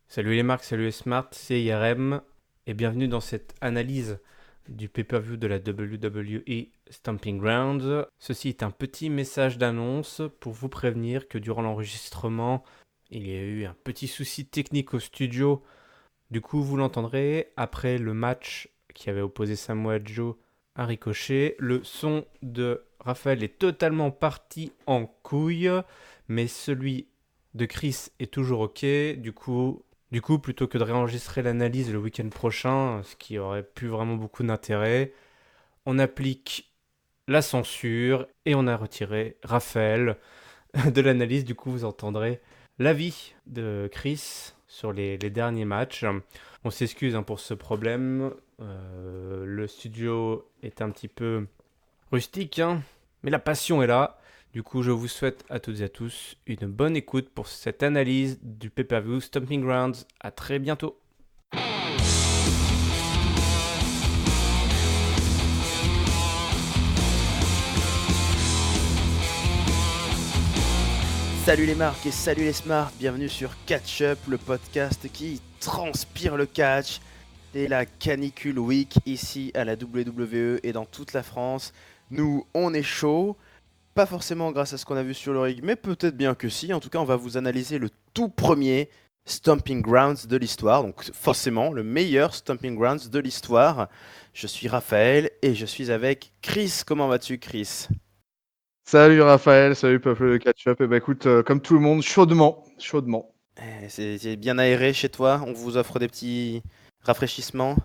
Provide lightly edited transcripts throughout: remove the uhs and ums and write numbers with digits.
Salut les marques, salut les Smart, c'est IRM et bienvenue dans cette analyse du pay-per-view de la WWE Stomping Grounds. Ceci est un petit message d'annonce pour vous prévenir que durant l'enregistrement, il y a eu un petit souci technique au studio. Du coup, vous l'entendrez après le match qui avait opposé Samoa Joe à Ricochet. Le son de Raphaël est totalement parti en couille, mais celui de Chris est toujours ok. Du coup, plutôt que de réenregistrer l'analyse le week-end prochain, ce qui aurait pu vraiment beaucoup d'intérêt, on applique la censure et on a retiré Raphaël de l'analyse. Du coup, vous entendrez l'avis de Chris sur les derniers matchs. On s'excuse pour ce problème. Le studio est un petit peu rustique, mais la passion est là. Du coup, je vous souhaite à toutes et à tous une bonne écoute pour cette analyse du pay-per-view Stomping Grounds. À très bientôt. Salut les marques et salut les smarts, bienvenue sur Catch Up, le podcast qui transpire le catch. C'est la canicule week ici à la WWE et dans toute la France. Nous, on est chaud, pas forcément grâce à ce qu'on a vu sur le ring, mais peut-être bien que si. En tout cas, on va vous analyser le tout premier Stomping Grounds de l'histoire, donc forcément le meilleur Stomping Grounds de l'histoire. Je suis Raphaël et je suis avec Chris. Comment vas-tu, Chris ? Salut Raphaël, salut peuple de Catch-Up. Et bah écoute, comme tout le monde, chaudement. C'est bien aéré chez toi, on vous offre des petits rafraîchissements.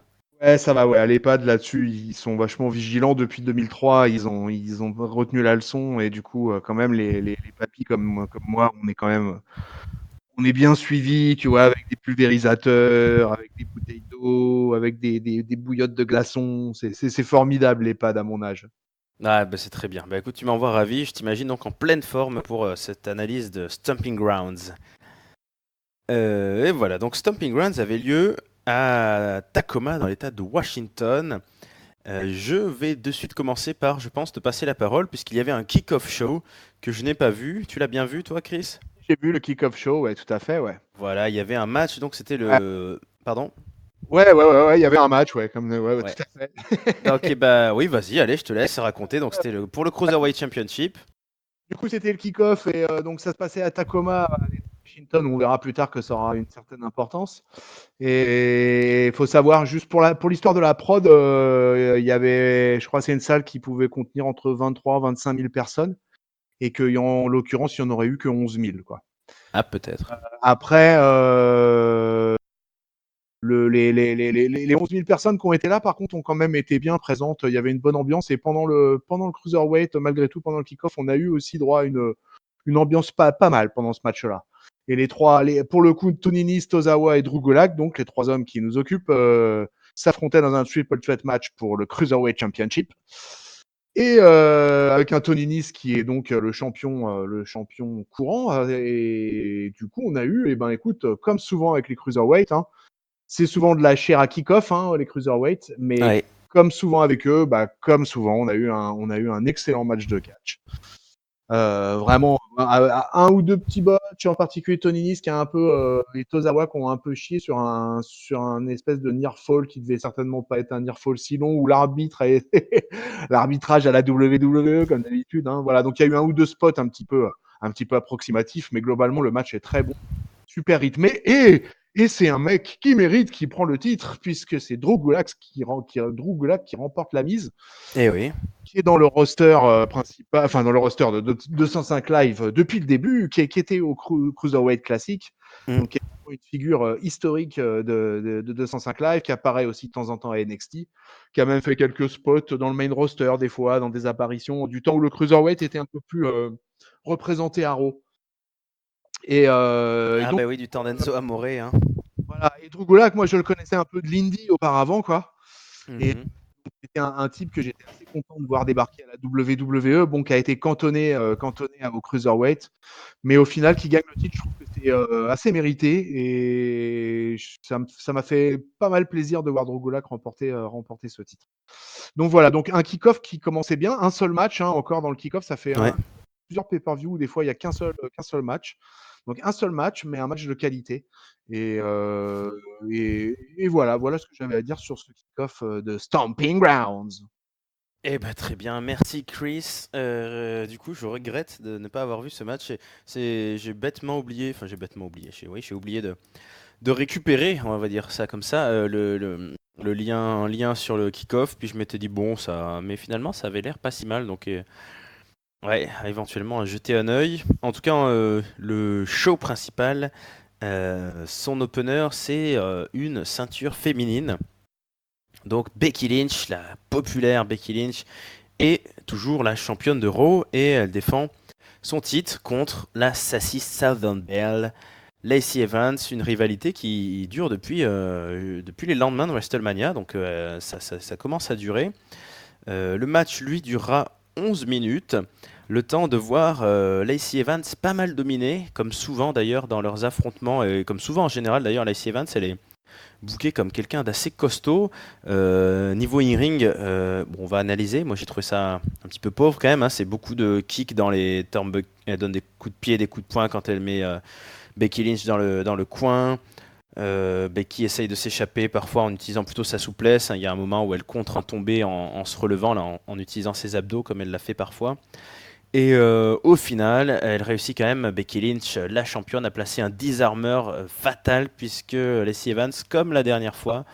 Ouais, ça va, ouais, à l'EHPAD là-dessus, ils sont vachement vigilants depuis 2003, ils ont retenu la leçon et du coup, quand même, les papis comme moi, on est bien suivis, tu vois, avec des pulvérisateurs, avec des bouteilles d'eau, avec des bouillottes de glaçons. C'est formidable l'EHPAD à mon âge. Ah bah c'est très bien. Bah écoute, tu m'envoies ravi. Je t'imagine donc en pleine forme pour cette analyse de Stomping Grounds. Et voilà, donc Stomping Grounds avait lieu à Tacoma dans l'état de Washington. Je vais de suite commencer par, je pense, te passer la parole puisqu'il y avait un kick-off show que je n'ai pas vu. Tu l'as bien vu toi, Chris ? J'ai vu le kick-off show, ouais, tout à fait, ouais. Voilà, il y avait un match, donc c'était Ouais, le... Pardon ? ouais, il y avait un match, ouais, ouais, Ouais. tout à fait. Ok, bah oui, vas-y, allez, je te laisse raconter. Donc c'était pour le Cruiserweight Championship. Du coup, c'était le kick-off et donc ça se passait à Tacoma, à Washington. On verra plus tard que ça aura une certaine importance. Et il faut savoir, juste pour l'histoire de la prod, il y avait, je crois, c'est une salle qui pouvait contenir entre 23 et 25 000 personnes et qu'en l'occurrence, il n'y en aurait eu que 11 000, quoi. Ah, peut-être. Après, les 11 000 personnes qui ont été là, par contre, ont quand même été bien présentes. Il y avait une bonne ambiance et pendant le Cruiserweight, malgré tout, pendant le kick-off, on a eu aussi droit à une ambiance pas mal pendant ce match-là. Et pour le coup, Tony Nese, Tozawa et Drew Gulak, donc les trois hommes qui nous occupent, s'affrontaient dans un triple threat match pour le Cruiserweight Championship. Et avec un Tony Nese qui est donc le champion courant. Et du coup, on a eu, écoute, comme souvent avec les Cruiserweight, c'est souvent de la chair à kick-off, les Cruiserweight, mais Ouais. comme souvent avec eux, comme souvent, on a eu un excellent match de catch. Vraiment, un ou deux petits botches, en particulier Tony Nese qui a un peu, et Tozawa qui ont un peu chié sur un espèce de near fall qui devait certainement pas être un near fall si long, où l'arbitrage à la WWE comme d'habitude. Voilà, donc il y a eu un ou deux spots un petit peu approximatifs, mais globalement le match est très bon, super rythmé et c'est un mec qui mérite, qui prend le titre puisque c'est Drew Gulak qui remporte la mise, Eh oui. qui est dans le roster principal, enfin dans le roster de 205 Live depuis le début, qui était au Cruiserweight Classic, Mm. donc qui est une figure historique de 205 Live, qui apparaît aussi de temps en temps à NXT, qui a même fait quelques spots dans le main roster des fois, dans des apparitions du temps où le Cruiserweight était un peu plus représenté à Raw. Et Ah donc bah oui, du temps d'Enzo Amore, hein. voilà, et Drew Gulak, moi je le connaissais un peu de l'indie auparavant, quoi. Et Mhm. c'était un type que j'étais assez content de voir débarquer à la WWE, bon, qui a été cantonné au Cruiserweight, mais au final, qui gagne le titre, je trouve que c'est assez mérité, et ça m'a fait pas mal plaisir de voir Drew Gulak remporter ce titre. Donc voilà, donc un kick-off qui commençait bien, un seul match, encore dans le kick-off, ça fait Ouais. plusieurs pay-per-view où des fois il n'y a qu'un seul match. Donc un seul match, mais un match de qualité. Et, et voilà, voilà ce que j'avais à dire sur ce kick-off de Stomping Grounds. Eh ben très bien, merci Chris. Du coup, je regrette de ne pas avoir vu ce match. J'ai bêtement oublié, enfin j'ai bêtement oublié, j'ai oublié de récupérer, on va dire ça comme ça, le lien, un lien sur le kick-off. Puis je m'étais dit bon, mais finalement ça avait l'air pas si mal, donc ouais, éventuellement à jeter un œil. En tout cas, le show principal, son opener, c'est une ceinture féminine. Donc Becky Lynch, la populaire Becky Lynch, est toujours la championne de Raw et elle défend son titre contre la sassy Southern Belle, Lacey Evans, une rivalité qui dure depuis les lendemains de WrestleMania, donc ça commence à durer. Le match, lui, durera 11 minutes, le temps de voir Lacey Evans pas mal dominer, comme souvent d'ailleurs dans leurs affrontements, et comme souvent en général d'ailleurs, Lacey Evans, elle est booké comme quelqu'un d'assez costaud. Niveau in-ring, bon, on va analyser. Moi, j'ai trouvé ça un petit peu pauvre quand même, hein. C'est beaucoup de kicks dans les turnbuckles. Elle donne des coups de pied, des coups de poing quand elle met Becky Lynch dans le coin. Becky essaye de s'échapper parfois en utilisant plutôt sa souplesse. Il y a un moment où elle contre un tombé en se relevant, là, en utilisant ses abdos comme elle l'a fait parfois. Et au final, elle réussit quand même, Becky Lynch, la championne, à placer un disarmer fatal, puisque Lacey Evans, comme la dernière fois,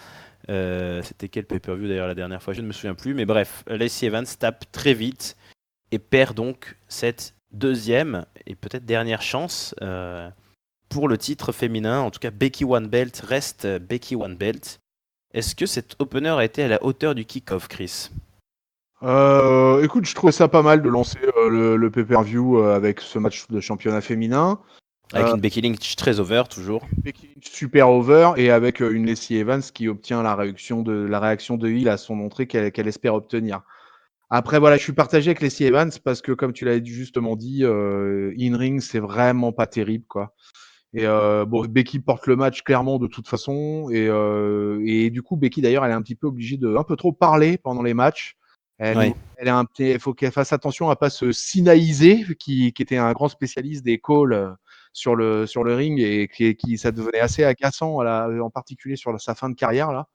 c'était quel pay-per-view d'ailleurs la dernière fois, je ne me souviens plus, mais bref, Lacey Evans tape très vite et perd donc cette deuxième et peut-être dernière chance pour le titre féminin. En tout cas, Becky One Belt reste Becky One Belt. Est-ce que cet opener a été à la hauteur du kick-off, Chris? Écoute, je trouvais ça pas mal de lancer le pay-per-view avec ce match de championnat féminin. Avec une Becky Lynch très over, toujours. Becky Lynch super over et avec une Lacey Evans qui obtient la réaction de heel à son entrée qu'elle espère obtenir. Après, voilà, je suis partagé avec Lacey Evans parce que, comme tu l'as justement dit, in-ring, c'est vraiment pas terrible, quoi. Et bon, Becky porte le match clairement de toute façon. Et du coup, Becky, d'ailleurs, elle est un petit peu obligée de un peu trop parler pendant les matchs. Ouais. Il faut qu'elle fasse attention à pas se sinaïser, qui était un grand spécialiste des calls sur le ring et qui ça devenait assez agaçant, en particulier sur sa fin de carrière là.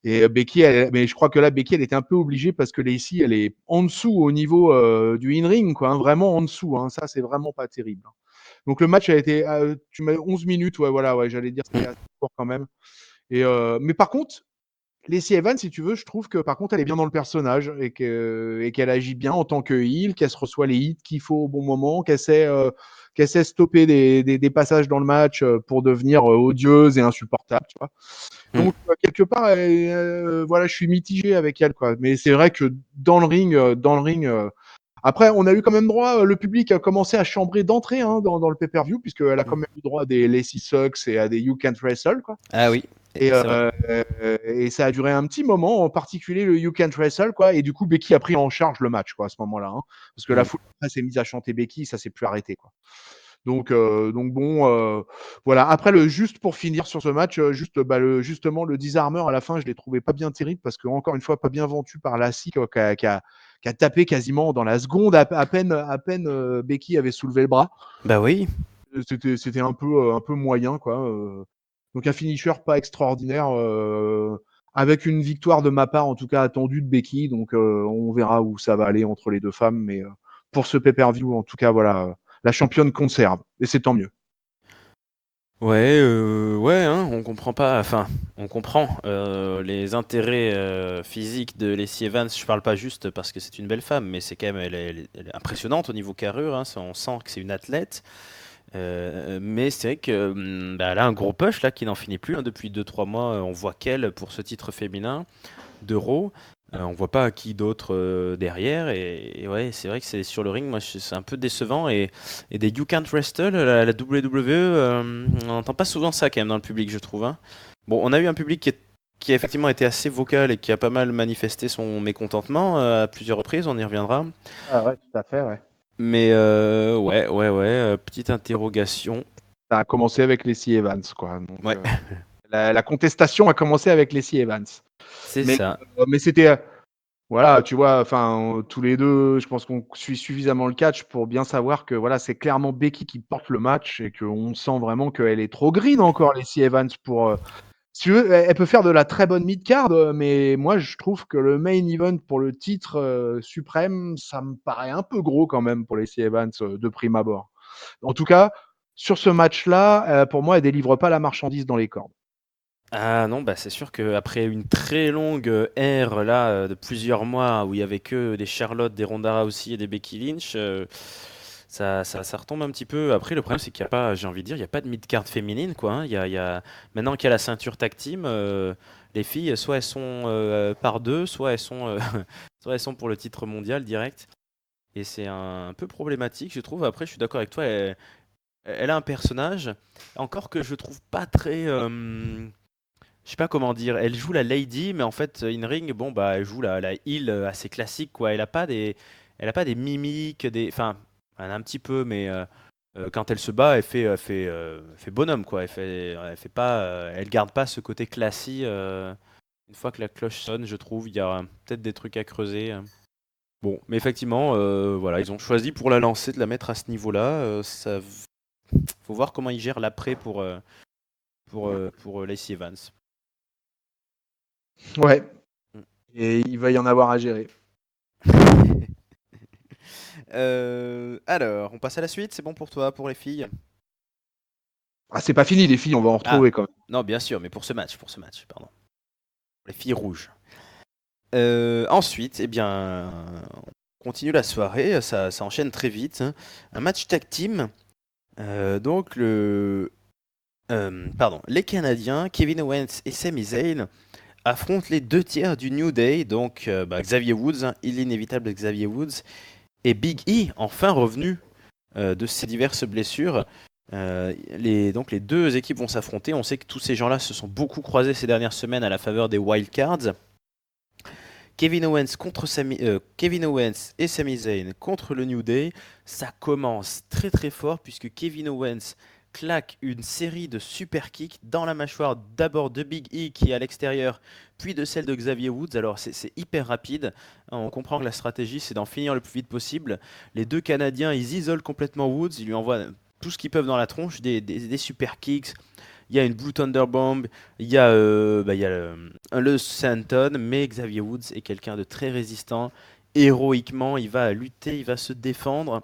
Et Becky, mais je crois que là, Becky, elle était un peu obligée parce que Lacey, elle est en dessous au niveau du in-ring, quoi, hein, vraiment en dessous. Hein, ça, c'est vraiment pas terrible. Donc le match a été, tu m'as 11 minutes, ouais, voilà, ouais, j'allais dire c'était assez court quand même. Et mais par contre, Lacey Evans, si tu veux, je trouve que par contre, elle est bien dans le personnage et qu'elle agit bien en tant que heel, qu'elle se reçoit les hits qu'il faut au bon moment, qu'elle sait stopper des passages dans le match pour devenir odieuse et insupportable, tu vois. Donc quelque part, voilà, je suis mitigé avec elle, quoi. Mais c'est vrai que dans le ring, après, on a eu quand même droit, le public a commencé à chambrer d'entrée hein, dans le pay-per-view, puisqu'elle a quand même eu droit à des Lacey Sucks et à des You Can't Wrestle, quoi. Ah oui, Et, c'est vrai. et ça a duré un petit moment, en particulier le You Can't Wrestle, quoi. Et du coup, Becky a pris en charge le match, quoi, à ce moment-là. Hein, parce que la foule après s'est mise à chanter Becky, ça s'est plus arrêté, quoi. Donc bon, voilà. Après, juste pour finir sur ce match, justement, le disarmer à la fin, je l'ai trouvé pas bien terrible parce que, encore une fois, pas bien vendu par Lassie, quoi, qui a tapé quasiment dans la seconde à peine Becky avait soulevé le bras. Bah oui. C'était un peu moyen, quoi. Donc un finisher pas extraordinaire, avec une victoire de ma part, en tout cas attendue de Becky. Donc on verra où ça va aller entre les deux femmes. Mais pour ce pay-per-view, en tout cas, voilà, la championne conserve. Et c'est tant mieux. Ouais, ouais, hein, on comprend pas, enfin, on comprend les intérêts physiques de Lacey Evans. Je parle pas juste parce que c'est une belle femme, mais c'est quand même, elle est impressionnante au niveau carrure. Hein, on sent que c'est une athlète. Mais c'est vrai que bah, elle a un gros push là qui n'en finit plus. Hein, depuis 2-3 mois, on voit qu'elle pour ce titre féminin d'Euro. On voit pas qui d'autre derrière. Et ouais, c'est vrai que c'est sur le ring, moi c'est un peu décevant. Et des You Can't Wrestle, la WWE, on n'entend pas souvent ça quand même dans le public, je trouve. Hein. Bon, on a eu un public qui a effectivement été assez vocal et qui a pas mal manifesté son mécontentement à plusieurs reprises, on y reviendra. Ah ouais, tout à fait, ouais. Mais ouais, petite interrogation. Ça a commencé avec Lacey Evans, quoi. Donc, Ouais, la contestation a commencé avec Lacey Evans. c'est Mais, ça. mais c'était Voilà, tu vois, enfin, tous les deux, je pense qu'on suit suffisamment le catch pour bien savoir que voilà, c'est clairement Becky qui porte le match et qu'on sent vraiment qu'elle est trop green encore, Lacey Evans, pour. Si tu veux, elle peut faire de la très bonne mid-card, mais moi je trouve que le main event pour le titre suprême, ça me paraît un peu gros quand même pour Lacey Evans de prime abord. En tout cas, sur ce match-là, pour moi, elle délivre pas la marchandise dans les cordes. Ah non, bah c'est sûr qu'après une très longue ère là de plusieurs mois où il y avait que des Charlotte, des Ronda Rousey et des Becky Lynch, ça retombe un petit peu. Après, le problème c'est qu'il n'y a pas, j'ai envie de dire, il n'y a pas de mid-card féminine quoi. Hein. Maintenant qu'il y a la ceinture tag team, les filles, soit elles sont par deux, soit elles sont, soit elles sont pour le titre mondial direct. Et c'est un peu problématique, je trouve. Après, je suis d'accord avec toi, elle a un personnage, encore que je trouve pas très. Je sais pas comment dire, elle joue la lady, mais en fait, in ring, bon, bah, elle joue la heel assez classique, quoi. Elle a pas des mimiques, enfin, elle a un petit peu, mais quand elle se bat, elle fait bonhomme, quoi. Elle fait pas, elle garde pas ce côté classique. Une fois que la cloche sonne, je trouve, il y a peut-être des trucs à creuser. Bon, mais effectivement, voilà, ils ont choisi pour la lancer de la mettre à ce niveau-là. Faut voir comment ils gèrent l'après pour Lacey Evans. Ouais, Mm. et il va y en avoir à gérer. Alors, on passe à la suite, c'est bon pour toi, pour les filles? Ah, c'est pas fini, les filles, on va en Ah, retrouver quand même. non, bien sûr, mais pour ce match, pardon. Les filles rouges. Ensuite, eh bien, on continue la soirée, ça enchaîne très vite. Hein. Un match tag team. Donc, les Canadiens, Kevin Owens et Sami Zayn, affrontent les deux tiers du New Day, donc Xavier Woods, hein, l'inévitable Xavier Woods, et Big E, enfin revenu de ses diverses blessures. Donc les deux équipes vont s'affronter. On sait que tous ces gens-là se sont beaucoup croisés ces dernières semaines à la faveur des wildcards. Kevin Owens et Sami Zayn contre le New Day. Ça commence très très fort puisque Kevin Owens claque une série de super kicks dans la mâchoire d'abord de Big E qui est à l'extérieur, puis de celle de Xavier Woods. Alors c'est hyper rapide. On comprend que la stratégie c'est d'en finir le plus vite possible. Les deux Canadiens ils isolent complètement Woods, ils lui envoient tout ce qu'ils peuvent dans la tronche, des super kicks. Il y a une Blue Thunder Bomb, il y a le Santon, mais Xavier Woods est quelqu'un de très résistant. Héroïquement, il va lutter, il va se défendre.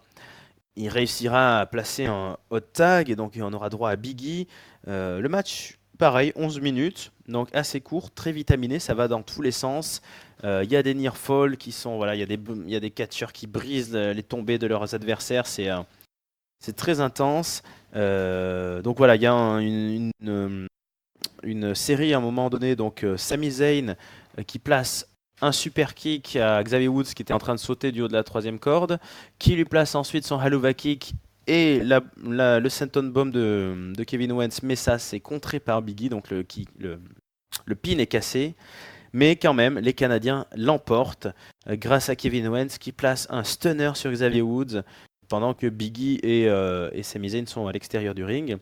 Il réussira à placer un hot tag, et donc on aura droit à Biggie. Le match, pareil, 11 minutes, donc assez court, très vitaminé, ça va dans tous les sens. Il y a des near fall qui sont, voilà, il y a des catcheurs qui brisent les tombées de leurs adversaires, c'est très intense. Donc voilà, il y a une série à un moment donné, donc Sami Zayn qui place un super kick à Xavier Woods qui était en train de sauter du haut de la troisième corde, qui lui place ensuite son Helluva Kick et le senton bomb de Kevin Owens, mais ça c'est contré par Biggie, donc le pin est cassé. Mais quand même, les Canadiens l'emportent grâce à Kevin Owens qui place un stunner sur Xavier Woods pendant que Biggie et Sami Zayn sont à l'extérieur du ring.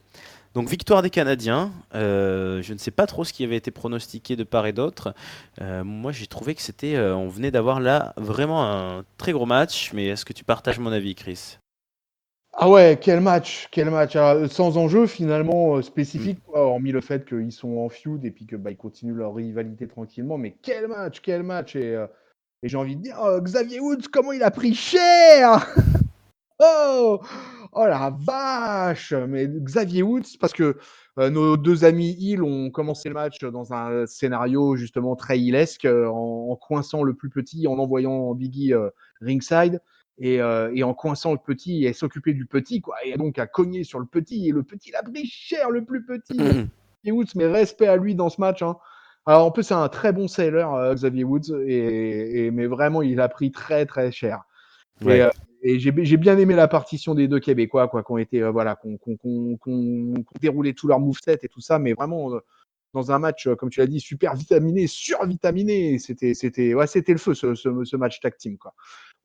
Donc victoire des Canadiens. Je ne sais pas trop ce qui avait été pronostiqué de part et d'autre. Moi, j'ai trouvé que on venait d'avoir là vraiment un très gros match. Mais est-ce que tu partages mon avis, Chris? Ah ouais, quel match, quel match. Alors, sans enjeu finalement Mm. spécifique, quoi, hormis le fait qu'ils sont en feud et puis que ils continuent leur rivalité tranquillement. Mais quel match, quel match. Et j'ai envie de dire, Xavier Woods, comment il a pris cher. Oh! Oh la vache! Mais Xavier Woods, parce que nos deux amis Hill ont commencé le match dans un scénario justement très Hillesque, en coinçant le plus petit, en envoyant Biggie ringside, et en coinçant le petit et s'occuper du petit, quoi, et donc à cogner sur le petit, et le petit l'a pris cher, le plus petit. Xavier Woods, mais respect à lui dans ce match. Hein. Alors en plus, c'est un très bon sailor, Xavier Woods, mais vraiment, il a pris très très cher. Et, Ouais. et j'ai bien aimé la partition des deux Québécois, quoi, qui ont été, voilà, qu'on déroulé tout leur moveset et tout ça, mais vraiment dans un match, comme tu l'as dit, super vitaminé, survitaminé. C'était le feu ce match tag team, quoi.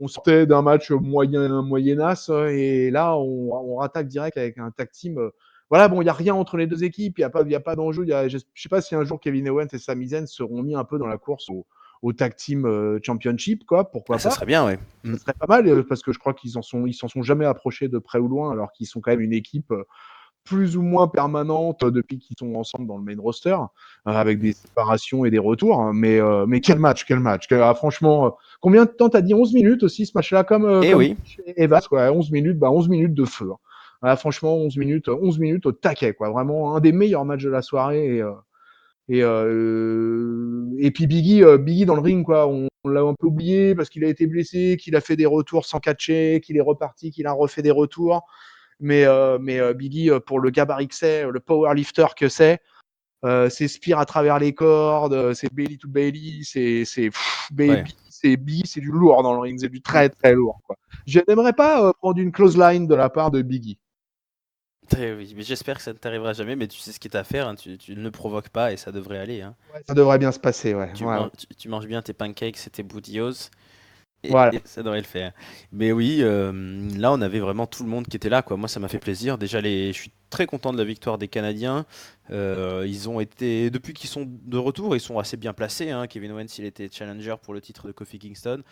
On sortait d'un match moyenasse, et là on rattaque direct avec un tag team. Voilà, bon, il y a rien entre les deux équipes, il y a pas d'enjeu. Je sais pas si un jour Kevin Owens et Sami Zayn seront mis un peu dans la course au Tag Team Championship, quoi, pourquoi Ça pas. serait bien, ouais. Ça serait pas mal, parce que je crois qu'ils s'en sont jamais approchés de près ou loin, alors qu'ils sont quand même une équipe plus ou moins permanente depuis qu'ils sont ensemble dans le main roster, avec des séparations et des retours. Mais quel match, quel match. Franchement, combien de temps t'as dit? 11 minutes aussi, ce match-là, comme Oui. chez Evas, quoi. 11 minutes, 11 minutes de feu. Franchement, 11 minutes au taquet, quoi. Vraiment un des meilleurs matchs de la soirée. Et puis Biggie dans le ring, quoi. On l'a un peu oublié parce qu'il a été blessé, qu'il a fait des retours sans catcher, qu'il est reparti, qu'il a refait des retours. Mais Biggie, pour le gabarit que c'est, le powerlifter que c'est spire à travers les cordes, c'est belly to belly, c'est Biggie, c'est du lourd dans le ring, c'est du très très lourd, quoi. Je n'aimerais pas prendre une close line de la part de Biggie. Oui, mais j'espère que ça ne t'arrivera jamais, mais tu sais ce qu'il t'a à faire, hein, tu ne le provoques pas et ça devrait aller. Hein. Ouais, ça devrait bien se passer, ouais. Tu manges bien tes pancakes et tes boutillos, Voilà. et ça devrait le faire. Mais oui, là on avait vraiment tout le monde qui était là, quoi. Moi ça m'a fait plaisir. Déjà, je suis très content de la victoire des Canadiens. Ils ont été, depuis qu'ils sont de retour, ils sont assez bien placés. Hein. Kevin Owens, il était challenger pour le titre de Kofi Kingston.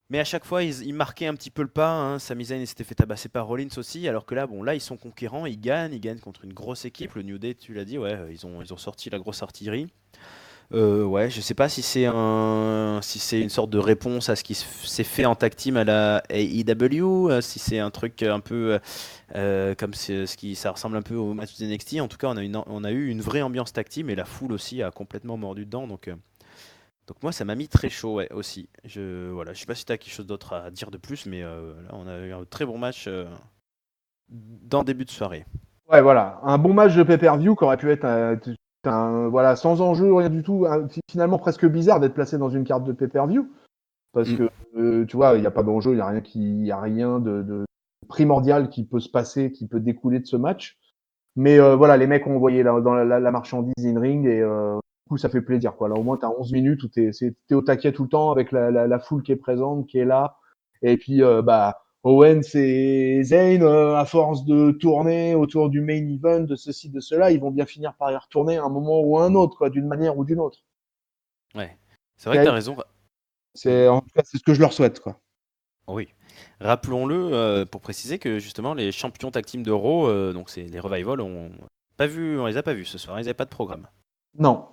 Mais à chaque fois, ils marquaient un petit peu le pas. Hein. Sami Zayn s'était fait tabasser par Rollins aussi. Alors que là, là, ils sont conquérants, ils gagnent contre une grosse équipe. Le New Day, tu l'as dit, ouais, ils ont sorti la grosse artillerie. Ouais, je sais pas si c'est une sorte de réponse à ce qui s'est fait en tag team à la AEW, si c'est un truc un peu comme ça ressemble un peu au match de NXT. En tout cas, on a eu une vraie ambiance tag team et la foule aussi a complètement mordu dedans. Donc moi, ça m'a mis très chaud, ouais, aussi. Je sais pas si tu as quelque chose d'autre à dire de plus, mais là, on a eu un très bon match dans le début de soirée. Ouais, voilà. Un bon match de pay-per-view qui aurait pu être voilà, sans enjeu, rien du tout. Finalement, presque bizarre d'être placé dans une carte de pay-per-view. Parce que, tu vois, il n'y a pas d'enjeu, il n'y a rien de primordial qui peut se passer, qui peut découler de ce match. Mais voilà, les mecs ont envoyé dans la marchandise in-ring et du coup, ça fait plaisir, quoi. Là, au moins, tu as 11 minutes où t'es au taquet tout le temps avec la foule qui est présente, qui est là. Et puis, Owens et Zayn, à force de tourner autour du main event, de ceci, de cela, ils vont bien finir par y retourner à un moment ou à un autre, quoi, d'une manière ou d'une autre. Ouais, c'est vrai que tu as raison. En tout cas, c'est ce que je leur souhaite, quoi. Oui. Rappelons-le, pour préciser que justement les champions tag team de Raw, donc c'est les Revival, on les a pas vus ce soir, ils n'avaient pas de programme. Non.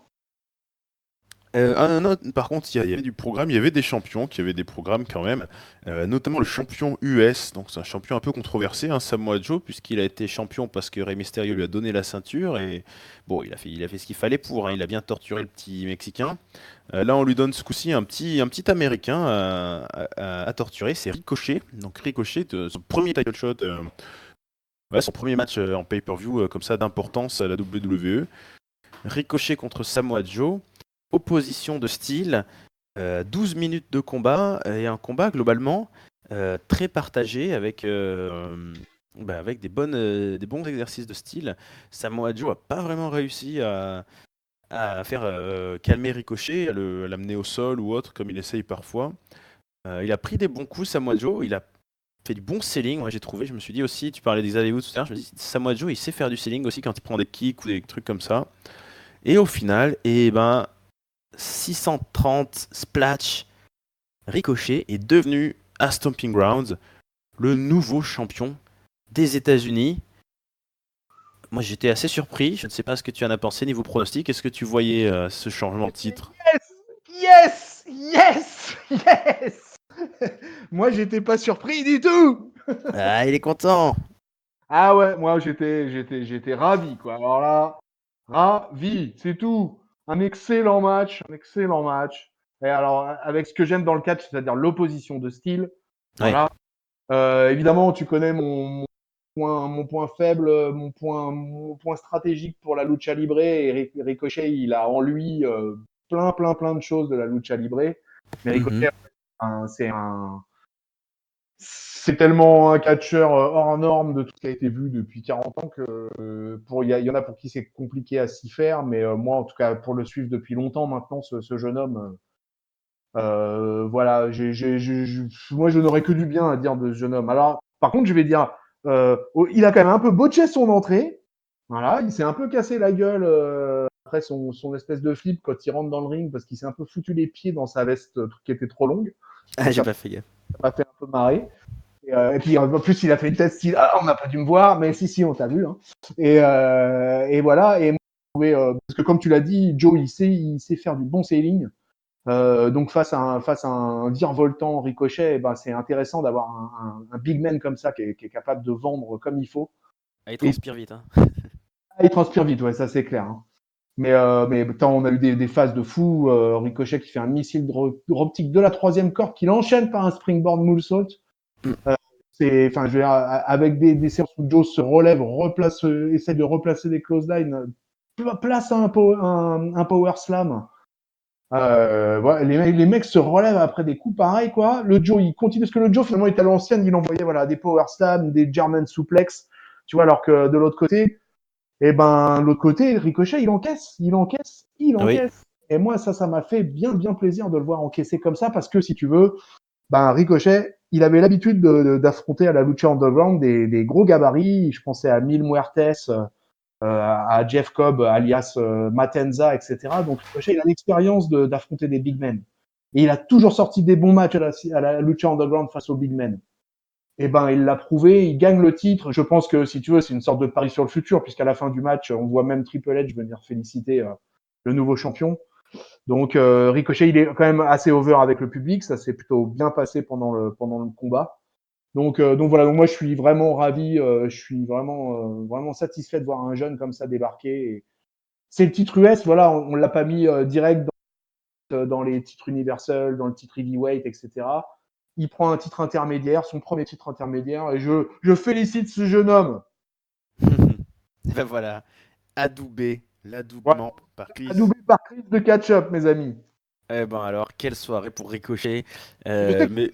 Par contre, il y avait du programme, il y avait des champions qui avaient des programmes quand même, notamment le champion US, donc c'est un champion un peu controversé, hein, Samoa Joe, puisqu'il a été champion parce que Rey Mysterio lui a donné la ceinture, et bon, il a fait ce qu'il fallait pour, hein, il a bien torturé le petit Mexicain. Là, on lui donne ce coup-ci un petit Américain à torturer, c'est Ricochet, donc Ricochet, son premier title shot, son premier match en pay-per-view comme ça d'importance à la WWE. Ricochet contre Samoa Joe. Opposition de style, 12 minutes de combat et un combat globalement très partagé avec des bons exercices de style. Samoa Joe n'a pas vraiment réussi à faire calmer Ricochet, à l'amener au sol ou autre comme il essaye parfois. Il a pris des bons coups, Samoa Joe, il a fait du bon selling, moi j'ai trouvé, je me suis dit aussi, tu parlais des Xavier tout à l'heure, je me dis Samoa Joe il sait faire du selling aussi quand il prend des kicks ou des trucs comme ça. Et au final, 630 splash, Ricochet est devenu à Stomping Grounds le nouveau champion des États-Unis. Moi j'étais assez surpris, je ne sais pas ce que tu en as pensé niveau pronostic, est-ce que tu voyais ce changement de titre? Yes, yes, yes, yes. Moi j'étais pas surpris du tout. Ah, il est content. Ah ouais, moi j'étais ravi, quoi. Alors là, ravi, c'est tout. Un excellent match, un excellent match. Et alors avec ce que j'aime dans le catch, c'est-à-dire l'opposition de style. Ouais. Voilà. Évidemment, tu connais mon point faible, mon point stratégique pour la lucha libre, et Ricochet, il a en lui plein de choses de la lucha libre. Mais Ricochet, c'est tellement un catcheur hors norme de tout ce qui a été vu depuis 40 ans que il y en a pour qui c'est compliqué à s'y faire, mais moi en tout cas pour le suivre depuis longtemps maintenant, ce jeune homme, voilà, moi je n'aurais que du bien à dire de ce jeune homme. Alors par contre je vais dire, il a quand même un peu botché son entrée, voilà, il s'est un peu cassé la gueule après son espèce de flip quand il rentre dans le ring parce qu'il s'est un peu foutu les pieds dans sa veste qui était trop longue. Ah, j'ai pas fait gaffe. Ça m'a fait un peu marrer. Et puis en plus, il a fait une tête style on n'a pas dû me voir, mais si, on t'a vu. Hein. Et voilà. Et moi, parce que comme tu l'as dit, Joe, il sait faire du bon sailing. Donc face à un virevoltant Ricochet, ben, c'est intéressant d'avoir un big man comme ça qui est capable de vendre comme il faut. Ah, il transpire vite. Hein. Il transpire vite, ouais, ça c'est clair. Hein. Mais on a eu des phases de fou. Ricochet qui fait un missile dropkick de la 3e corde, qu'il enchaîne par un springboard moonsault. Je veux dire, avec des séances où Joe se relève, essaie de replacer des close lines, place un power slam. Voilà, les mecs se relèvent après des coups pareils, quoi. Le Joe, il continue, parce que le Joe, finalement, il était à l'ancienne, il envoyait, voilà, des power slams, des German suplex, tu vois, alors que de l'autre côté, Ricochet, il encaisse. Oui. Et moi, ça m'a fait bien plaisir de le voir encaisser comme ça, parce que, si tu veux, ben, Ricochet, il avait l'habitude d'affronter à la Lucha Underground des gros gabarits. Je pensais à Mil Muertes, à Jeff Cobb, alias Matenza, etc. Donc Ricochet, il a l'expérience d'affronter des big men. Et il a toujours sorti des bons matchs à la Lucha Underground face aux big men. Et ben, il l'a prouvé, il gagne le titre. Je pense que, si tu veux, c'est une sorte de pari sur le futur, puisqu'à la fin du match, on voit même Triple H venir féliciter le nouveau champion. Donc Ricochet, il est quand même assez over avec le public, ça s'est plutôt bien passé pendant le combat. Donc voilà, donc moi je suis vraiment ravi, je suis vraiment satisfait de voir un jeune comme ça débarquer. Et c'est le titre US, voilà, on l'a pas mis direct dans les titres universels, dans le titre heavyweight, etc. Il prend un titre intermédiaire, son premier titre intermédiaire, et je félicite ce jeune homme. Ben voilà, adoubé, Voilà, l'adoubement par Chris. adoubé par Chris de catch-up, mes amis. Eh ben alors, quelle soirée pour Ricochet. Je sais, Mais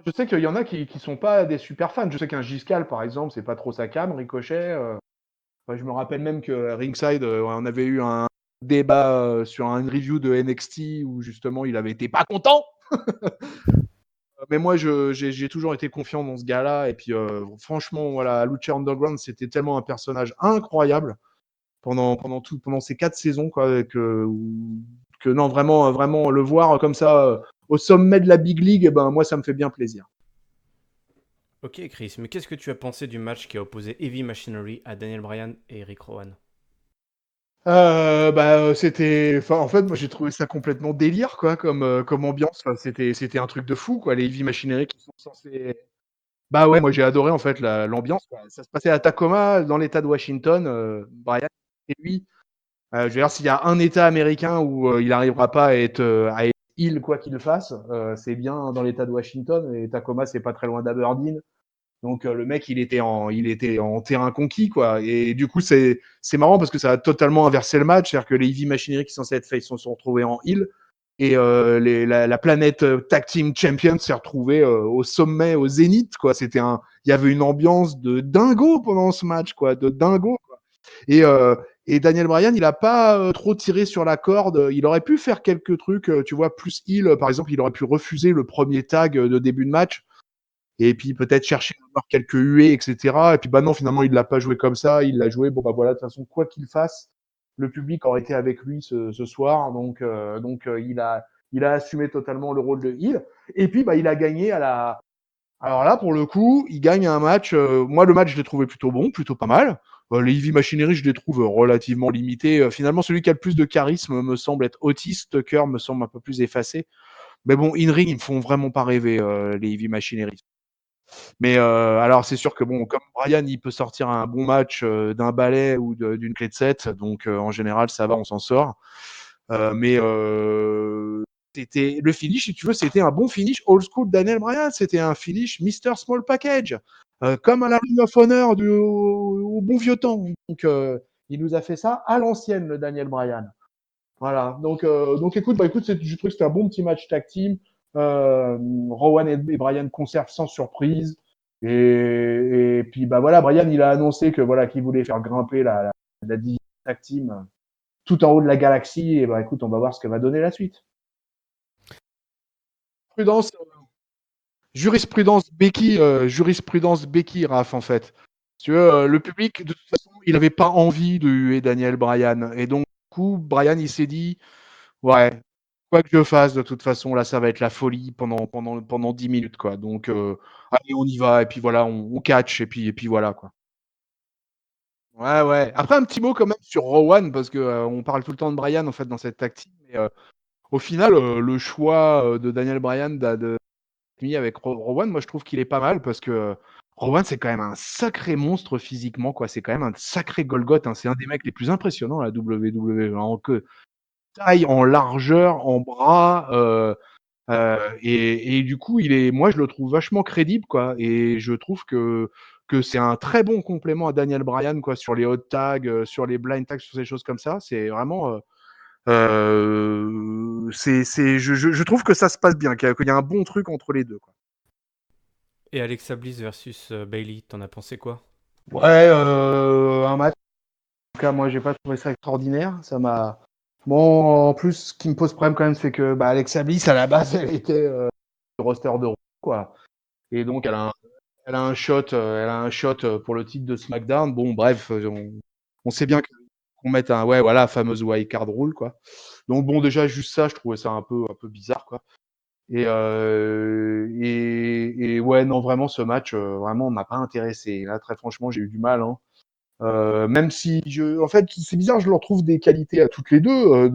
je sais qu'il y en a qui sont pas des super fans. Je sais qu'un Giscal, par exemple, c'est pas trop sa cam, Ricochet. Enfin, je me rappelle même que Ringside, on avait eu un débat sur une review de NXT où justement il avait été pas content. Mais moi, j'ai toujours été confiant dans ce gars-là. Et puis, franchement, voilà, Lucha Underground, c'était tellement un personnage incroyable pendant ces 4 saisons, quoi, que non, vraiment, le voir comme ça au sommet de la Big League, eh ben, moi, ça me fait bien plaisir. Ok Chris, mais qu'est-ce que tu as pensé du match qui a opposé Heavy Machinery à Daniel Bryan et Eric Rowan? En fait, moi j'ai trouvé ça complètement délire, quoi, comme ambiance. Enfin, c'était un truc de fou, quoi. Les Heavy Machinery qui sont censés. Bah ouais, moi j'ai adoré en fait l'ambiance, quoi. Ça se passait à Tacoma, dans l'État de Washington. Brian et lui, je veux dire, s'il y a un État américain où il n'arrivera pas à être heel quoi qu'il fasse, c'est bien dans l'État de Washington. Et Tacoma, c'est pas très loin d'Aberdeen. Donc le mec, il était en terrain conquis, quoi. Et du coup, c'est marrant parce que ça a totalement inversé le match, c'est-à-dire que les Heavy Machinery qui sont censés être face sont retrouvés en heel et la planète Tag Team Champion s'est retrouvée au sommet, au zénith, quoi. Il y avait une ambiance de dingo pendant ce match, quoi, de dingo, quoi. Et Daniel Bryan, il a pas trop tiré sur la corde. Il aurait pu faire quelques trucs, tu vois, plus heel. Par exemple, il aurait pu refuser le premier tag de début de match et puis peut-être chercher à avoir quelques huées, etc. Et puis bah non, finalement, il l'a pas joué comme ça, il l'a joué, bon bah voilà, de toute façon, quoi qu'il fasse, le public aurait été avec lui ce soir, donc il a assumé totalement le rôle de heel, et puis bah il a gagné alors là, pour le coup, il gagne un match, moi le match, je l'ai trouvé plutôt bon, plutôt pas mal. Les Heavy Machinery, je les trouve relativement limités. Finalement, celui qui a le plus de charisme me semble être Otis, Tucker me semble un peu plus effacé. Mais bon, in-ring, ils me font vraiment pas rêver, les Heavy Machinery. Mais alors c'est sûr que bon, comme Brian, il peut sortir un bon match d'un balai ou d'une clé de 7, donc en général ça va, on s'en sort. Mais c'était le finish, si tu veux, c'était un bon finish old school Daniel Bryan, c'était un finish Mr. Small Package, comme à la Ring of Honor au bon vieux temps. Donc il nous a fait ça à l'ancienne, le Daniel Bryan. Voilà. Donc écoute, je trouve que c'était un bon petit match tag team. Rowan et Brian conservent sans surprise. Et puis bah voilà, Brian il a annoncé que voilà qu'il voulait faire grimper la division tag team tout en haut de la galaxie. Et bah écoute, on va voir ce que va donner la suite. Jurisprudence Becky, Raph, en fait. Tu veux, le public, de toute façon, il n'avait pas envie de huer Daniel Bryan. Et donc, coup, Brian, il s'est dit, ouais, quoi que je fasse, de toute façon, là, ça va être la folie pendant 10 minutes, quoi. Donc, allez, on y va, et puis voilà, on catch, et puis voilà, quoi. Ouais, ouais. Après, un petit mot quand même sur Rowan, parce que on parle tout le temps de Brian, en fait, dans cette tactique, mais au final, le choix de Daniel Bryan de mis avec Rowan, moi, je trouve qu'il est pas mal, parce que Rowan, c'est quand même un sacré monstre physiquement, quoi. C'est quand même un sacré Golgoth, hein. C'est un des mecs les plus impressionnants à la WWE, en taille, en largeur, en bras, et du coup, moi, je le trouve vachement crédible, quoi. Et je trouve que c'est un très bon complément à Daniel Bryan, quoi, sur les hot tags, sur les blind tags, sur ces choses comme ça. C'est vraiment, je trouve que ça se passe bien, qu'il y a un bon truc entre les deux, quoi. Et Alexa Bliss versus Bailey, t'en as pensé quoi? Ouais, un match. En tout cas, moi, j'ai pas trouvé ça extraordinaire. Ça m'a. Bon, en plus, ce qui me pose problème quand même, c'est que Alexa Bliss, à la base, elle était du roster de Raw, quoi. Et donc, elle a un shot, pour le titre de SmackDown. Bon, bref, on sait bien qu'on mette ouais, voilà, fameuse wild card rule, quoi. Donc bon, déjà juste ça, je trouvais ça un peu bizarre, quoi. Et ouais, non, vraiment, ce match, vraiment, m'a pas intéressé. Là, très franchement, j'ai eu du mal, hein. Même si en fait, c'est bizarre, je leur trouve des qualités à toutes les deux,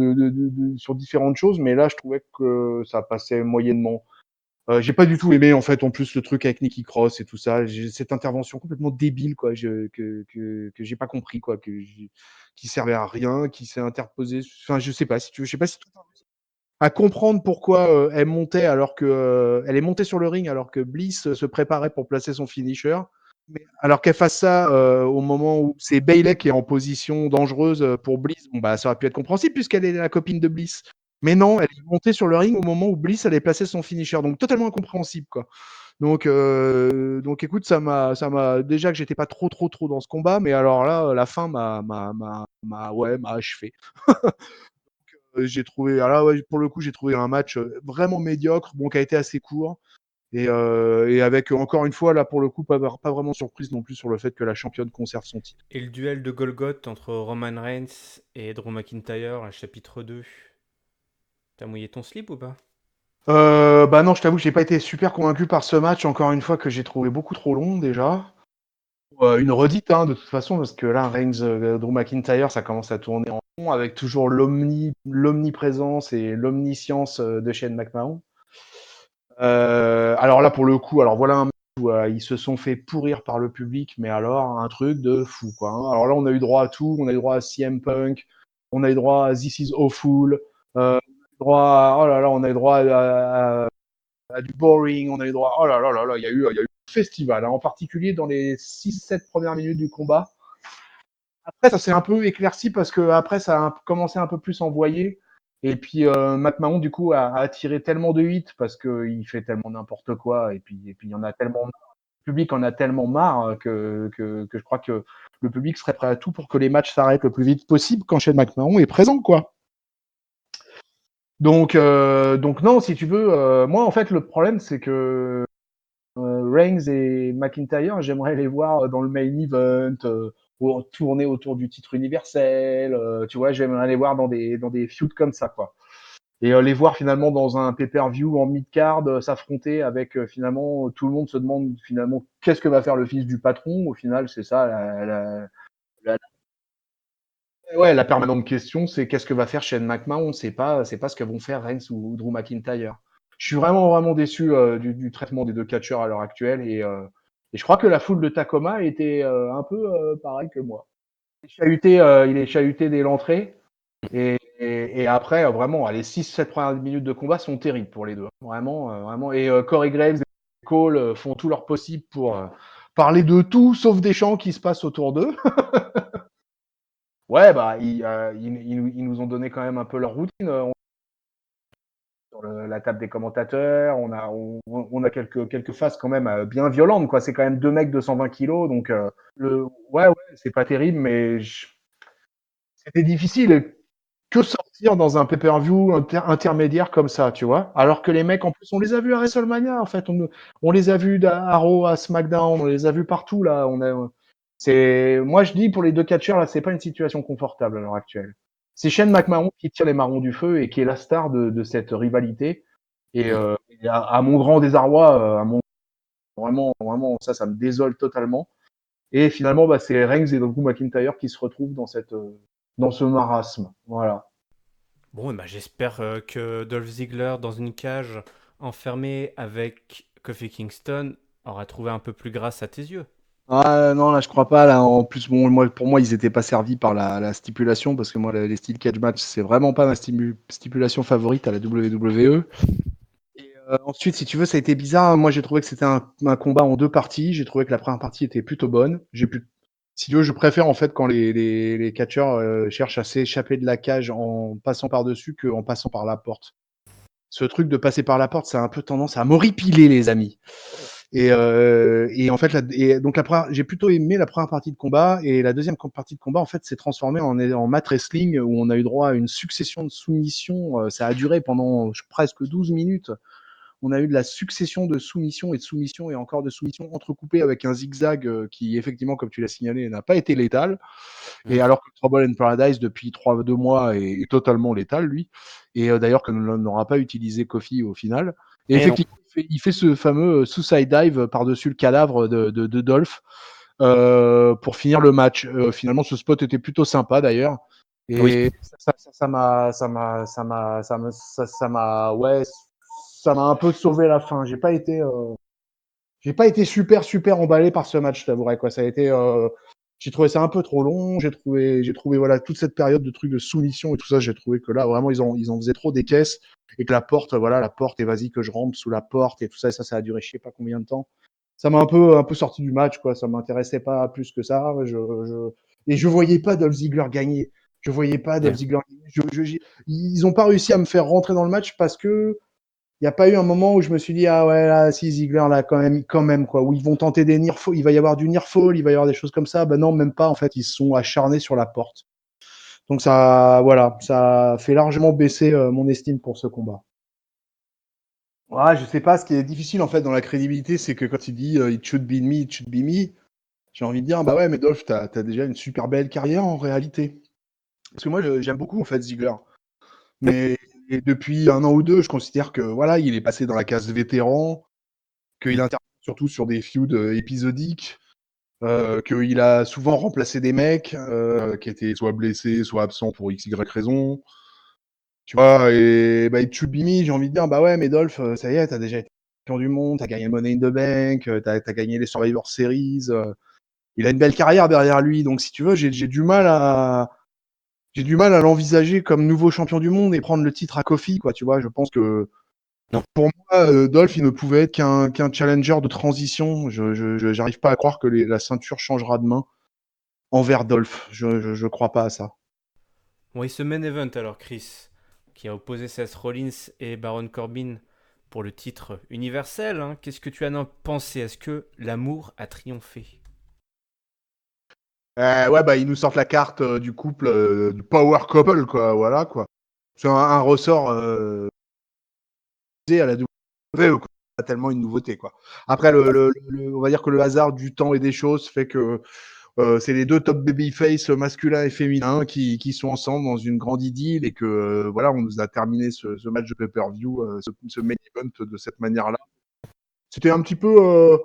sur différentes choses, mais là, je trouvais que ça passait moyennement. J'ai pas du tout aimé, en fait, en plus, le truc avec Nikki Cross et tout ça. Cette intervention complètement débile, quoi, que j'ai pas compris, quoi, qui servait à rien, qui s'est interposée. Enfin, je sais pas si tu veux, je sais pas si tu à comprendre pourquoi elle est montée sur le ring alors que Bliss se préparait pour placer son finisher. Mais alors qu'elle fasse ça au moment où c'est Bayley qui est en position dangereuse pour Bliss, bon bah ça aurait pu être compréhensible puisqu'elle est la copine de Bliss. Mais non, elle est montée sur le ring au moment où Bliss allait placer son finisher, donc totalement incompréhensible, quoi. Donc écoute, ça m'a déjà que j'étais pas trop dans ce combat, mais alors là, la fin m'a achevé. J'ai trouvé, alors là, ouais, pour le coup, j'ai trouvé un match vraiment médiocre, bon, qui a été assez court. Et avec, encore une fois, là, pour le coup, pas vraiment surprise non plus sur le fait que la championne conserve son titre. Et le duel de Golgoth entre Roman Reigns et Drew McIntyre, un chapitre 2. T'as mouillé ton slip ou pas? Bah non, je t'avoue que j'ai pas été super convaincu par ce match, encore une fois, que j'ai trouvé beaucoup trop long déjà. Une redite, hein, de toute façon, parce que là, Reigns, Drew McIntyre, ça commence à tourner en rond avec toujours l'omniprésence et l'omniscience de Shane McMahon. Alors là, pour le coup, alors voilà un match où ils se sont fait pourrir par le public, mais alors un truc de fou, quoi, hein. Alors là, on a eu droit à tout, on a eu droit à CM Punk, on a eu droit à This Is Awful, oh là là, on a eu droit à du boring, on a eu droit, oh là là là là, il y a eu un festival, hein, en particulier dans les 6-7 premières minutes du combat. Après, ça s'est un peu éclairci parce que après, ça a commencé un peu plus à envoyer. Et puis, Matt Mahon, du coup, a attiré tellement de hits parce qu'il fait tellement n'importe quoi. Et puis, il y en a tellement, le public en a tellement marre que je crois que le public serait prêt à tout pour que les matchs s'arrêtent le plus vite possible quand Shane McMahon est présent, quoi. Donc non, si tu veux, moi, en fait, le problème, c'est que Reigns et McIntyre, j'aimerais les voir dans le main event, tourner autour du titre universel. Tu vois, j'aimerais les voir dans des feuds comme ça, quoi. Et les voir finalement dans un pay-per-view en mid-card s'affronter avec finalement tout le monde se demande finalement qu'est-ce que va faire le fils du patron. Au final, c'est ça la- ouais, la permanente question, c'est qu'est-ce que va faire Shane McMahon. C'est pas ce que vont faire Reigns ou Drew McIntyre. Je suis vraiment déçu du traitement des deux catcheurs à l'heure actuelle et je crois que la foule de Tacoma était un peu pareil que moi. Il est chahuté dès l'entrée et après vraiment les 6-7 premières minutes de combat sont terribles pour les deux. Vraiment. Et Corey Graves et Cole font tout leur possible pour parler de tout sauf des chants qui se passent autour d'eux. Ouais, bah ils nous ont donné quand même un peu leur routine. Sur la table des commentateurs, on a quelques phases quand même bien violentes, quoi. C'est quand même deux mecs de 120 kilos, donc ouais, c'est pas terrible, mais c'était difficile. Que sortir dans un pay-per-view intermédiaire comme ça, tu vois? Alors que les mecs, en plus, on les a vus à WrestleMania, en fait. On les a vus à Raw, à SmackDown, on les a vus partout, là. Moi, je dis, pour les deux catcheurs, là, c'est pas une situation confortable à l'heure actuelle. c'est Shane McMahon qui tire les marrons du feu et qui est la star de cette rivalité. Et, à mon grand désarroi, vraiment, ça me désole totalement. Et finalement, bah, c'est Reigns et Drew McIntyre qui se retrouvent dans ce marasme. Voilà. Bon, j'espère que Dolph Ziggler, dans une cage, enfermé avec Kofi Kingston, aura trouvé un peu plus grâce à tes yeux. Ah non, là je crois pas. Là, en plus, bon, pour moi, ils étaient pas servis par la stipulation parce que moi, les style cage match, c'est vraiment pas ma stipulation favorite à la WWE. Et ensuite, si tu veux, ça a été bizarre. Moi, j'ai trouvé que c'était un combat en 2 parties. J'ai trouvé que la première partie était plutôt bonne. Si tu veux, je préfère en fait quand les catcheurs cherchent à s'échapper de la cage en passant par-dessus qu'en passant par la porte. Ce truc de passer par la porte, ça a un peu tendance à m'horripiler, les amis. Et en fait, j'ai plutôt aimé la première partie de combat, et la deuxième partie de combat, en fait, s'est transformée en mat wrestling où on a eu droit à une succession de soumissions. Ça a duré pendant presque 12 minutes. On a eu de la succession de soumissions et de soumissions et encore de soumissions entrecoupées avec un zigzag qui, effectivement, comme tu l'as signalé, n'a pas été létal. Et alors que Trouble in Paradise, depuis 2 mois, est totalement létal, lui. Et d'ailleurs, que n'aura pas utilisé Kofi au final. Et Et non. effectivement, il fait ce fameux suicide dive par-dessus le cadavre de Dolph pour finir le match. Finalement, ce spot était plutôt sympa d'ailleurs. Oui. Et ça m'a un peu sauvé la fin. J'ai pas été super emballé par ce match, je t'avouerais, quoi. Ça a été, j'ai trouvé ça un peu trop long. J'ai trouvé, voilà, toute cette période de trucs de soumission et tout ça, j'ai trouvé que là, vraiment, ils en faisaient trop des caisses et que la porte, et vas-y que je rampe sous la porte et tout ça, ça a duré je sais pas combien de temps. Ça m'a un peu sorti du match, quoi. Ça m'intéressait pas plus que ça. Et je voyais pas Dolph Ziggler gagner. Je voyais pas Dolph Ziggler gagner. Ils ont pas réussi à me faire rentrer dans le match parce que il n'y a pas eu un moment où je me suis dit, ah ouais, là, si Ziggler, là, quand même, quoi, où ils vont tenter des near fall, il va y avoir du near fall, il va y avoir des choses comme ça. Ben non, même pas, en fait, ils se sont acharnés sur la porte. Donc ça, voilà, ça a fait largement baisser mon estime pour ce combat. Ouais, je sais pas, ce qui est difficile, en fait, dans la crédibilité, c'est que quand il dit it should be me, it should be me, j'ai envie de dire, bah ouais, mais Dolph, t'as déjà une super belle carrière en réalité. Parce que moi, j'aime beaucoup, en fait, Ziggler. Mais depuis 1 an ou 2, je considère que, voilà, il est passé dans la case vétéran, qu'il intervient surtout sur des feuds épisodiques, qu'il a souvent remplacé des mecs qui étaient soit blessés, soit absents pour x, y raison. Tu vois, et bah, It Should Be Me, j'ai envie de dire, bah ouais, mais Dolph, ça y est, t'as déjà été champion du monde, t'as gagné le Money in the Bank, t'as gagné les Survivor Series, il a une belle carrière derrière lui, donc si tu veux, j'ai du mal à l'envisager comme nouveau champion du monde et prendre le titre à Kofi, quoi, tu vois, je pense que Non. pour moi, Dolph, il ne pouvait être qu'un challenger de transition. J'arrive pas à croire que la ceinture changera de main envers Dolph. Je crois pas à ça. Oui, ce main event alors, Chris, qui a opposé Seth Rollins et Baron Corbin pour le titre universel, hein. Qu'est-ce que tu en as pensé? Est-ce que l'amour a triomphé? Ouais, bah ils nous sortent la carte du couple, du power couple, quoi. Voilà, quoi. C'est un ressort à la WWE, quoi. Pas tellement une nouveauté, quoi. Après, on va dire que le hasard du temps et des choses fait que c'est les deux top babyface masculin et féminin qui sont ensemble dans une grande idylle et que voilà, on nous a terminé ce match de pay-per-view, ce main event de cette manière-là. C'était un petit peu,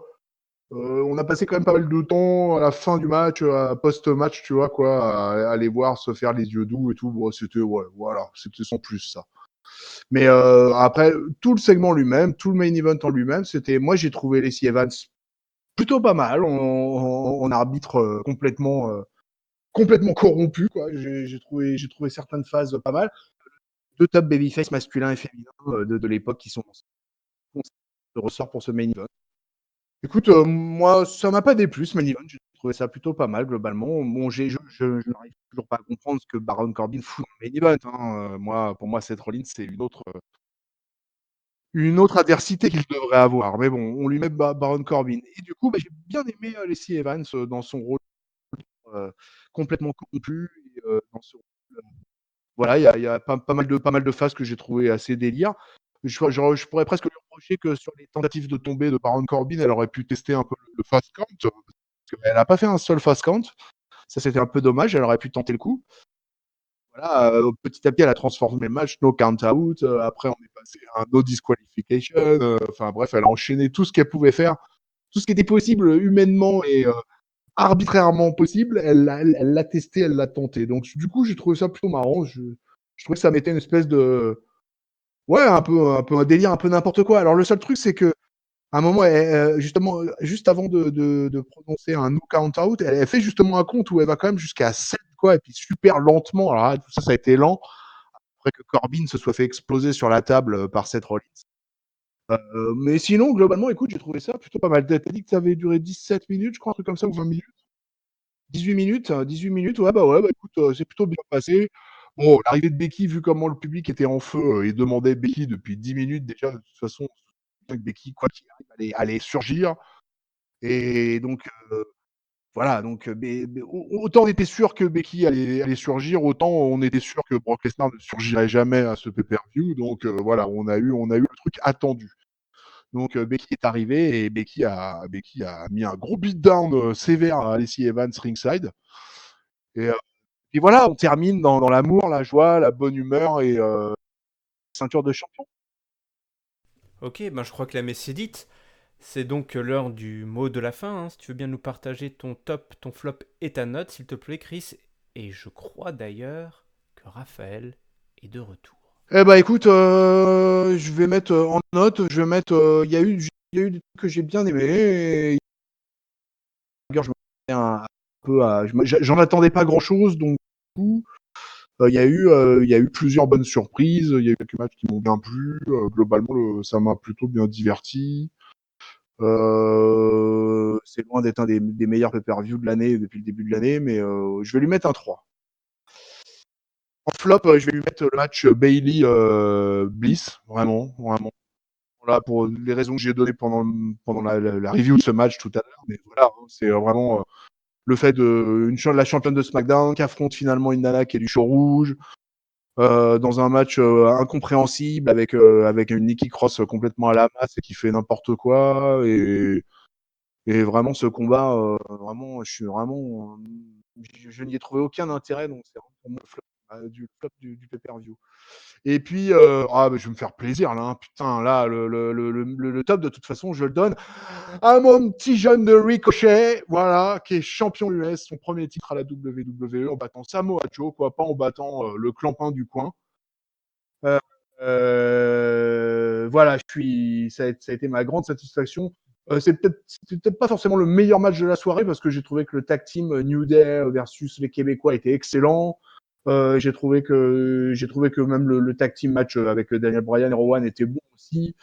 on a passé quand même pas mal de temps à la fin du match, post-match, tu vois quoi, à aller voir se faire les yeux doux et tout. Bon, c'était ouais, voilà, c'était sans plus ça. Mais après tout le segment lui-même, tout le main event en lui-même, c'était, moi j'ai trouvé Lacey Evans plutôt pas mal. On arbitre complètement corrompu, quoi. J'ai trouvé certaines phases pas mal. Deux top babyface masculin et féminin de l'époque qui sont de ressort pour ce main event. Écoute, moi, ça m'a pas déplu ce main event. J'ai trouvé ça plutôt pas mal globalement. Bon, je n'arrive toujours pas à comprendre ce que Baron Corbin fout dans le main event, hein. Moi, pour moi, Seth Rollins, c'est une autre adversité qu'il devrait avoir. Mais bon, on lui met Baron Corbin. Et du coup, bah, j'ai bien aimé Lacey Evans dans son rôle complètement corrompu. Et, dans ce voilà, il y a pas mal de phases que j'ai trouvé assez délire. Je pourrais presque lui reprocher que sur les tentatives de tomber de Baron Corbin, elle aurait pu tester un peu le fast count, parce qu'elle n'a pas fait un seul fast count. Ça, c'était un peu dommage, elle aurait pu tenter le coup. voilà, petit à petit, elle a transformé le match, no count out. Après, on est passé à un no disqualification. Enfin bref, elle a enchaîné tout ce qu'elle pouvait faire, tout ce qui était possible humainement et arbitrairement possible. Elle l'a testé, elle l'a tenté. Donc du coup, j'ai trouvé ça plutôt marrant. Je trouvais que ça mettait une espèce de, ouais, un peu un délire, un peu n'importe quoi. Alors le seul truc, c'est que à un moment, justement, juste avant de prononcer un no count out, elle fait justement un compte où elle va quand même jusqu'à 7, quoi, et puis super lentement. Alors là, tout ça, ça a été lent. Après que Corbin se soit fait exploser sur la table par Seth Rollins. Mais sinon, globalement, écoute, j'ai trouvé ça plutôt pas mal. T'as dit que ça avait duré 17 minutes, je crois, un truc comme ça, ou 20 minutes? 18 minutes, 18 minutes, ouais, bah écoute, c'est plutôt bien passé. Bon, l'arrivée de Becky, vu comment le public était en feu et demandait Becky depuis 10 minutes déjà, de toute façon, Becky, quoi qu'il arrive, allait surgir. Et donc, voilà, donc, autant on était sûr que Becky allait surgir, autant on était sûr que Brock Lesnar ne surgirait jamais à ce pay-per-view. Donc, voilà, on a eu le truc attendu. Donc, Becky est arrivée et Becky a mis un gros beatdown sévère à Lacey Evans ringside. Et, et voilà, on termine dans l'amour, la joie, la bonne humeur et ceinture de champion. Ok, ben je crois que la messe est dite. C'est donc l'heure du mot de la fin. Si tu veux bien nous partager ton top, ton flop et ta note, s'il te plaît, Chris. Et je crois d'ailleurs que Raphaël est de retour. Eh ben écoute, je vais mettre en note, je vais mettre, il y a eu des trucs que j'ai bien aimés. Et je un peu j'en attendais pas grand chose, donc du coup, il y a eu plusieurs bonnes surprises, il y a eu quelques matchs qui m'ont bien plu. Globalement, ça m'a plutôt bien diverti. C'est loin d'être un des meilleurs pay-per-view de l'année depuis le début de l'année, mais je vais lui mettre un 3. En flop, je vais lui mettre le match Bailey Bliss, vraiment, vraiment. Voilà, pour les raisons que j'ai données pendant la review de ce match tout à l'heure. Mais voilà, c'est vraiment le fait de la championne de SmackDown qui affronte finalement une nana qui est du show rouge dans un match incompréhensible avec une Nikki Cross complètement à la masse et qui fait n'importe quoi. Et vraiment, ce combat, vraiment, je n'y ai trouvé aucun intérêt. Donc, c'est vraiment pour moi le flop du pay-per-view. Et puis, bah, je vais me faire plaisir là, hein. Putain, là, le top, de toute façon, je le donne à mon petit jeune de Ricochet, voilà, qui est champion US, son premier titre à la WWE, en battant Samoa Joe, quoi, pas en battant le clampin du coin. Euh, voilà, ça a été ma grande satisfaction. C'était peut-être pas forcément le meilleur match de la soirée parce que j'ai trouvé que le tag team New Day versus les Québécois était excellent. J'ai trouvé que même le tag team match avec Daniel Bryan et Rowan était bon aussi.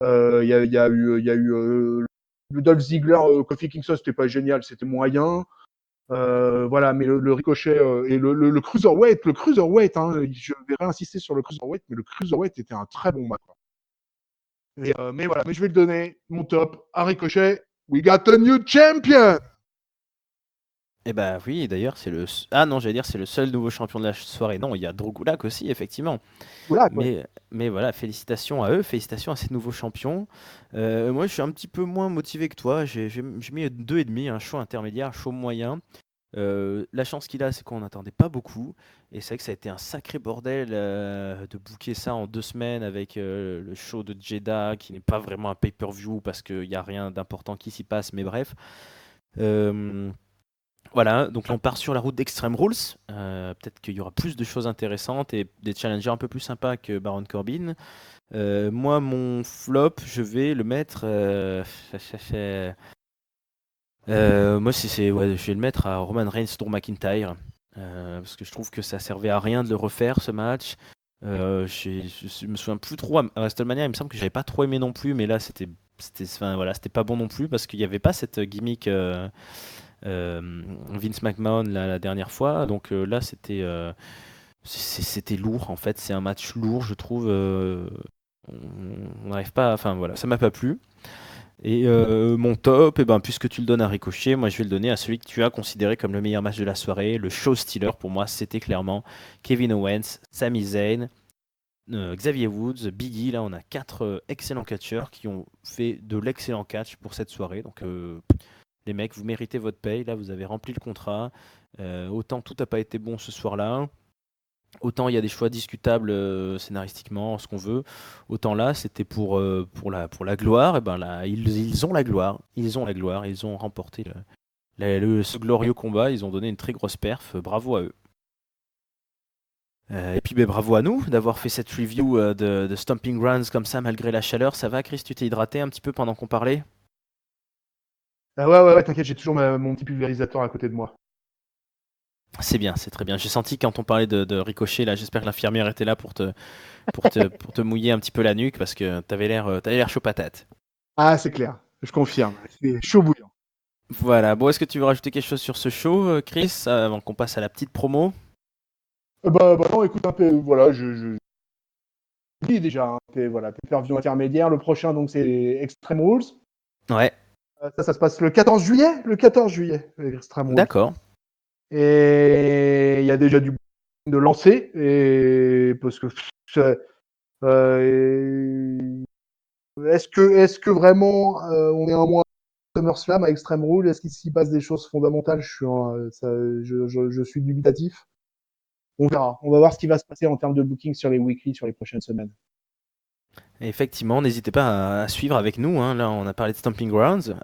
Il y a eu le Dolph Ziggler, Kofi Kingston, c'était pas génial, c'était moyen. Voilà, mais le Ricochet et le Cruiserweight, hein, je vais réinsister sur le Cruiserweight, mais le Cruiserweight était un très bon match. Mais voilà, mais je vais le donner, mon top, à Ricochet. We got a new champion! Eh bah oui, d'ailleurs, Ah non, j'allais dire, c'est le seul nouveau champion de la soirée. Non, il y a Drew Gulak aussi, effectivement. Voilà, quoi. Mais voilà, félicitations à eux, félicitations à ces nouveaux champions. Moi, je suis un petit peu moins motivé que toi. J'ai mis 2,5, un chaud intermédiaire, chaud moyen. La chance qu'il a, c'est qu'on n'attendait pas beaucoup. Et c'est vrai que ça a été un sacré bordel de booker ça en 2 semaines avec le show de Jeddah, qui n'est pas vraiment un pay-per-view parce qu'il n'y a rien d'important qui s'y passe, mais bref. Voilà, donc là on part sur la route d'Extreme Rules. Peut-être qu'il y aura plus de choses intéressantes et des challengers un peu plus sympas que Baron Corbin. Moi, mon flop, je vais le mettre. Moi, ouais, je vais le mettre à Roman Reigns Drew McIntyre. Parce que je trouve que ça servait à rien de le refaire ce match. Je me souviens plus trop à WrestleMania, il me semble que j'avais pas trop aimé non plus, mais là enfin, voilà, c'était pas bon non plus parce qu'il n'y avait pas cette gimmick. Vince McMahon la dernière fois, donc là c'était lourd en fait, c'est un match lourd je trouve, on n'arrive pas, enfin voilà, ça m'a pas plu. Et mon top, puisque tu le donnes à Ricochet, moi je vais le donner à celui que tu as considéré comme le meilleur match de la soirée, le show stealer. Pour moi c'était clairement Kevin Owens, Sami Zayn, Xavier Woods, Big E. Là on a 4 excellents catcheurs qui ont fait de l'excellent catch pour cette soirée, donc les mecs, vous méritez votre paye, là vous avez rempli le contrat. Autant tout n'a pas été bon ce soir-là. Autant il y a des choix discutables scénaristiquement, ce qu'on veut, autant là c'était pour la gloire, et ben là ils ont la gloire, ils ont remporté ce glorieux combat, ils ont donné une très grosse perf, bravo à eux. Et puis ben, bravo à nous d'avoir fait cette review de Stomping Grounds comme ça malgré la chaleur. Ça va Chris, tu t'es hydraté un petit peu pendant qu'on parlait? Ouais, t'inquiète, j'ai toujours mon petit pulvérisateur à côté de moi. C'est bien, c'est très bien. J'ai senti quand on parlait de Ricochet, là, j'espère que l'infirmière était là pour te mouiller un petit peu la nuque parce que t'avais l'air chaud patate. Ah, c'est clair, je confirme, c'est chaud bouillant. Voilà. Bon, est-ce que tu veux rajouter quelque chose sur ce show, Chris, avant qu'on passe à la petite promo? Bah non, écoute, un peu, voilà, je dis déjà, hein, voilà, pay-per-view intermédiaire, le prochain, donc c'est Extreme Rules. Ouais, Ça se passe le 14 juillet, Extreme Rules. d'accord. Et il y a déjà du de lancer, et parce que est-ce que vraiment on est un mois SummerSlam à Extreme Rules? Est-ce qu'il s'y passe des choses fondamentales? Je suis dubitatif. On verra. On va voir ce qui va se passer en termes de booking sur les weekly sur les prochaines semaines. Effectivement, n'hésitez pas à suivre avec nous, hein. Là, on a parlé de Stomping Grounds.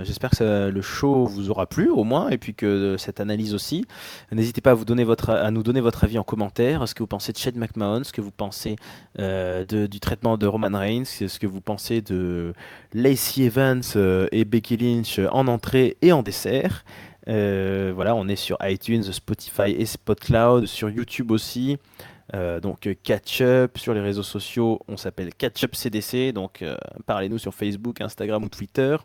J'espère que le show vous aura plu au moins, et puis que cette analyse aussi. N'hésitez pas à nous donner votre avis en commentaire. Ce que vous pensez de Shane McMahon, ce que vous pensez du traitement de Roman Reigns, ce que vous pensez de Lacey Evans et Becky Lynch en entrée et en dessert. Voilà, on est sur iTunes, Spotify et SpotCloud, sur YouTube aussi. Donc Catch Up sur les réseaux sociaux, on s'appelle Catch Up CDC, donc parlez-nous sur Facebook, Instagram ou Twitter.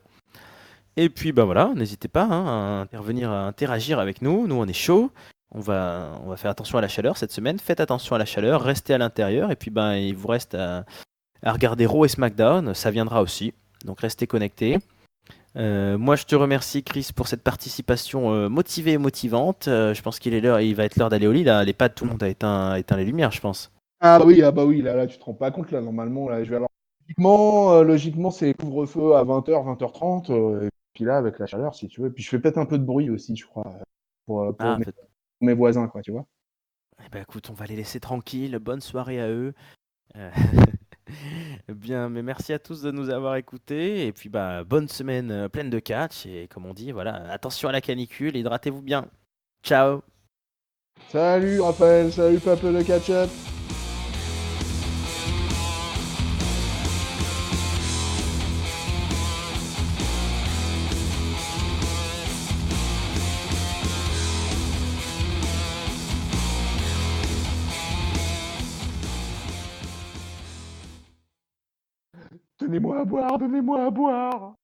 Et puis bah voilà, n'hésitez pas hein, à intervenir, à interagir avec nous. Nous on est chaud. On va faire attention à la chaleur cette semaine. Faites attention à la chaleur, restez à l'intérieur et puis ben il vous reste à regarder Raw et SmackDown, ça viendra aussi. Donc restez connectés. Moi, je te remercie, Chris, pour cette participation motivée et motivante. Je pense il va être l'heure d'aller au lit. Là, les pads, tout le monde a éteint les lumières, je pense. Ah bah oui, là, tu te rends pas compte, là, normalement, là, je vais avoir... Logiquement, c'est couvre-feu à 20h, 20h30, et puis là, avec la chaleur, si tu veux. Puis je fais peut-être un peu de bruit aussi, je crois, pour Ah, mes voisins, quoi, tu vois. eh ben, écoute, on va les laisser tranquilles. Bonne soirée à eux. Euh, Bien, mais merci à tous de nous avoir écoutés. Et puis, bah, bonne semaine pleine de catch. Et comme on dit, voilà, attention à la canicule, hydratez-vous bien. Ciao! Salut Raphaël, salut peuple de catch-up. Donnez-moi à boire, donnez-moi à boire.